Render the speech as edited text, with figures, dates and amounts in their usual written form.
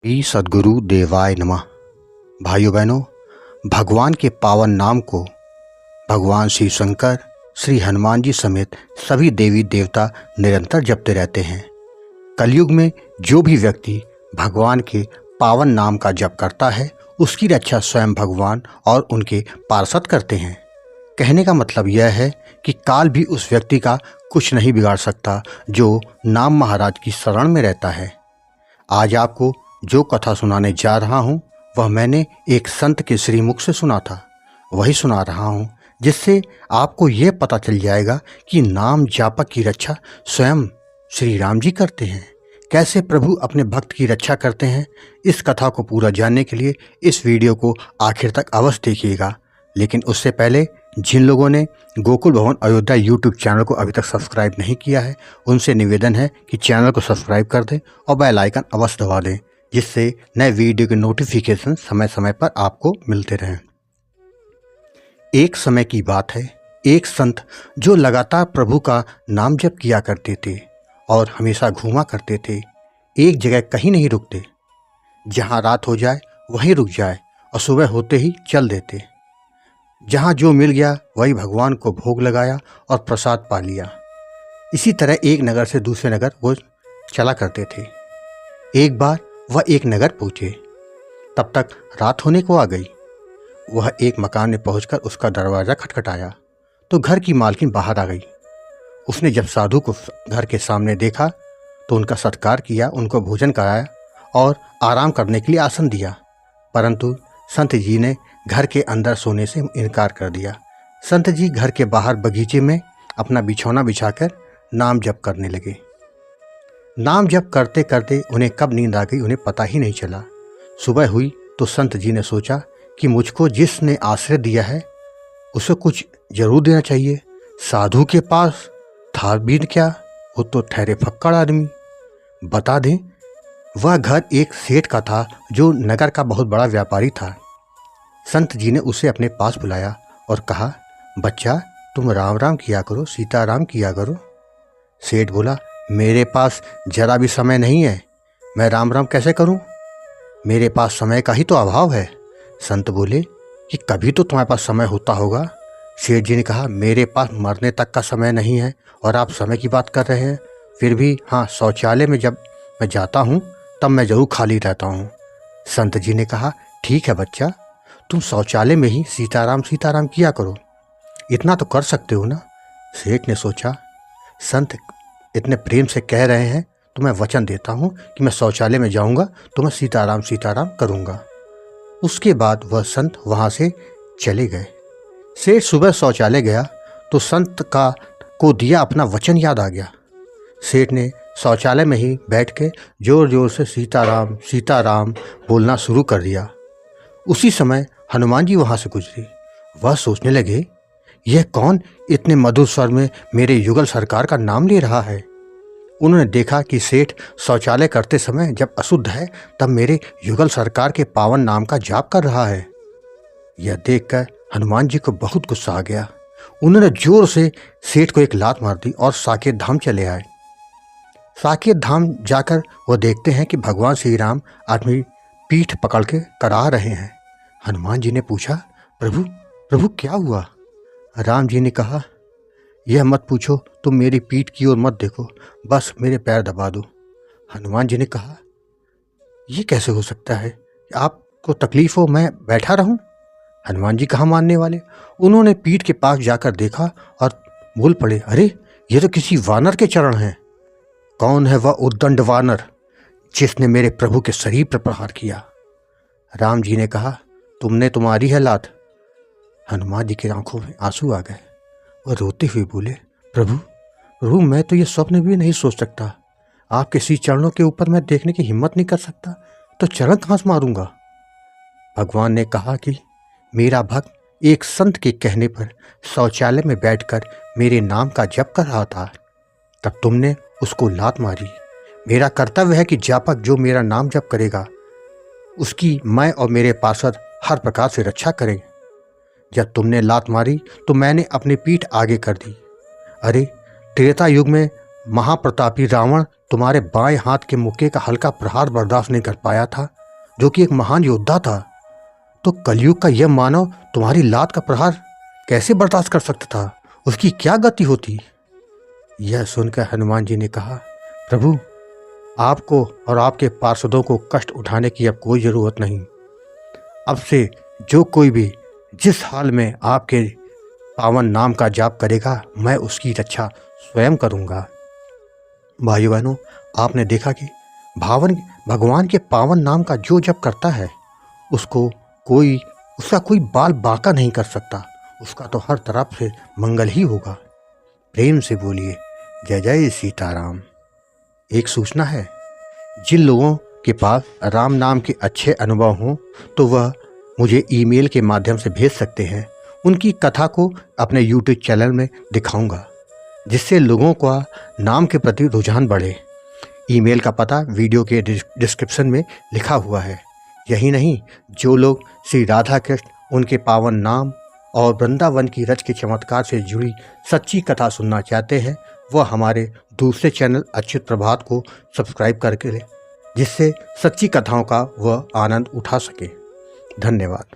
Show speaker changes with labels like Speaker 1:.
Speaker 1: श्री सद्गुरु देवाय नमः। भाइयों बहनों, भगवान के पावन नाम को भगवान श्री शंकर, श्री हनुमान जी समेत सभी देवी देवता निरंतर जपते रहते हैं। कलयुग में जो भी व्यक्ति भगवान के पावन नाम का जप करता है, उसकी रक्षा स्वयं भगवान और उनके पार्षद करते हैं। कहने का मतलब यह है कि काल भी उस व्यक्ति का कुछ नहीं बिगाड़ सकता जो नाम महाराज की शरण में रहता है। आज आपको जो कथा सुनाने जा रहा हूँ वह मैंने एक संत के श्रीमुख से सुना था। वही सुना रहा हूँ जिससे आपको ये पता चल जाएगा कि नाम जापक की रक्षा स्वयं श्री राम जी करते हैं। कैसे प्रभु अपने भक्त की रक्षा करते हैं, इस कथा को पूरा जानने के लिए इस वीडियो को आखिर तक अवश्य देखिएगा। लेकिन उससे पहले जिन लोगों ने गोकुल भवन अयोध्या यूट्यूब चैनल को अभी तक सब्सक्राइब नहीं किया है, उनसे निवेदन है कि चैनल को सब्सक्राइब कर दें और बेल आइकन अवश्य दबा दें, जिससे नए वीडियो के नोटिफिकेशन समय समय पर आपको मिलते रहें। एक समय की बात है, एक संत जो लगातार प्रभु का नाम जप किया करते थे और हमेशा घूमा करते थे, एक जगह कहीं नहीं रुकते। जहाँ रात हो जाए वहीं रुक जाए और सुबह होते ही चल देते। जहाँ जो मिल गया वही भगवान को भोग लगाया और प्रसाद पा लिया। इसी तरह एक नगर से दूसरे नगर वो चला करते थे। एक बार वह एक नगर पहुँचे, तब तक रात होने को आ गई। वह एक मकान में पहुंचकर उसका दरवाज़ा खटखटाया तो घर की मालकिन बाहर आ गई। उसने जब साधु को घर के सामने देखा तो उनका सत्कार किया, उनको भोजन कराया और आराम करने के लिए आसन दिया। परंतु संत जी ने घर के अंदर सोने से इनकार कर दिया। संत जी घर के बाहर बगीचे में अपना बिछौना बिछाकर नाम जप करने लगे। नाम जप करते करते उन्हें कब नींद आ गई उन्हें पता ही नहीं चला। सुबह हुई तो संत जी ने सोचा कि मुझको जिसने आश्रय दिया है उसे कुछ जरूर देना चाहिए। साधु के पास था भी क्या, वो तो ठहरे फक्कड़ आदमी। बता दें, वह घर एक सेठ का था जो नगर का बहुत बड़ा व्यापारी था। संत जी ने उसे अपने पास बुलाया और कहा, बच्चा तुम राम राम किया करो, सीताराम किया करो। सेठ बोला, मेरे पास जरा भी समय नहीं है, मैं राम राम कैसे करूं? मेरे पास समय का ही तो अभाव है। संत बोले कि कभी तो तुम्हारे पास समय होता होगा। सेठ जी ने कहा, मेरे पास मरने तक का समय नहीं है और आप समय की बात कर रहे हैं। फिर भी हाँ, शौचालय में जब मैं जाता हूँ तब मैं जरूर खाली रहता हूँ। संत जी ने कहा, ठीक है बच्चा, तुम शौचालय में ही सीताराम सीताराम किया करो, इतना तो कर सकते हो ना। सेठ ने सोचा, संत इतने प्रेम से कह रहे हैं तो मैं वचन देता हूँ कि मैं शौचालय में जाऊँगा तो मैं सीताराम सीताराम करूँगा। उसके बाद वह संत वहाँ से चले गए। सेठ सुबह शौचालय गया तो संत को दिया अपना वचन याद आ गया। सेठ ने शौचालय में ही बैठ के जोर जोर से सीताराम सीताराम बोलना शुरू कर दिया। उसी समय हनुमान जी वहाँ से गुजरे। वह सोचने लगे, यह कौन इतने मधुर स्वर में मेरे युगल सरकार का नाम ले रहा है। उन्होंने देखा कि सेठ शौचालय करते समय जब अशुद्ध है तब मेरे युगल सरकार के पावन नाम का जाप कर रहा है। यह देखकर हनुमान जी को बहुत गुस्सा आ गया। उन्होंने जोर से सेठ को एक लात मार दी और साकेत धाम चले आए। साकेत धाम जाकर वो देखते हैं कि भगवान श्री राम आदमी पीठ पकड़ के करा रहे हैं। हनुमान जी ने पूछा, प्रभु प्रभु क्या हुआ? राम जी ने कहा, यह मत पूछो, तुम मेरी पीठ की ओर मत देखो, बस मेरे पैर दबा दो। हनुमान जी ने कहा, ये कैसे हो सकता है, आपको तकलीफ हो मैं बैठा रहूं? हनुमान जी कहाँ मानने वाले। उन्होंने पीठ के पास जाकर देखा और बोल पड़े, अरे ये तो किसी वानर के चरण हैं। कौन है वह उद्दंड वानर जिसने मेरे प्रभु के शरीर पर प्रहार किया? राम जी ने कहा, तुमने तुम्हारी है लात। हनुमान जी की आंखों में आंसू आ गए। वह रोते हुए बोले, प्रभु मैं तो ये स्वप्न भी नहीं सोच सकता। आपके श्री चरणों के ऊपर मैं देखने की हिम्मत नहीं कर सकता, तो चरण कहाँ से मारूंगा? भगवान ने कहा कि मेरा भक्त एक संत के कहने पर शौचालय में बैठकर मेरे नाम का जप कर रहा था, तब तुमने उसको लात मारी। मेरा कर्तव्य है कि जापक जो मेरा नाम जप करेगा उसकी मैं और मेरे पार्षद हर प्रकार से रक्षा करें। जब तुमने लात मारी तो मैंने अपनी पीठ आगे कर दी। अरे त्रेता युग में महाप्रतापी रावण तुम्हारे बाएं हाथ के मुक्के का हल्का प्रहार बर्दाश्त नहीं कर पाया था, जो कि एक महान योद्धा था, तो कलयुग का यह मानव तुम्हारी लात का प्रहार कैसे बर्दाश्त कर सकता था? उसकी क्या गति होती? यह सुनकर हनुमान जी ने कहा, प्रभु, आपको और आपके पार्षदों को कष्ट उठाने की अब कोई ज़रूरत नहीं। अब से जो कोई भी जिस हाल में आपके पावन नाम का जाप करेगा, मैं उसकी रक्षा स्वयं करूंगा। भाइयों बहनों, आपने देखा कि भगवान के पावन नाम का जो जप करता है उसका कोई बाल बांका नहीं कर सकता। उसका तो हर तरफ से मंगल ही होगा। प्रेम से बोलिए जय जय सीताराम। एक सूचना है, जिन लोगों के पास राम नाम के अच्छे अनुभव हों तो वह मुझे ईमेल के माध्यम से भेज सकते हैं। उनकी कथा को अपने YouTube चैनल में दिखाऊंगा, जिससे लोगों का नाम के प्रति रुझान बढ़े। ईमेल का पता वीडियो के डिस्क्रिप्शन में लिखा हुआ है। यही नहीं, जो लोग श्री राधा कृष्ण, उनके पावन नाम और वृंदावन की रच के चमत्कार से जुड़ी सच्ची कथा सुनना चाहते हैं, वह हमारे दूसरे चैनल अच्युत प्रभात को सब्सक्राइब करके लें, जिससे सच्ची कथाओं का वह आनंद उठा सके। धन्यवाद।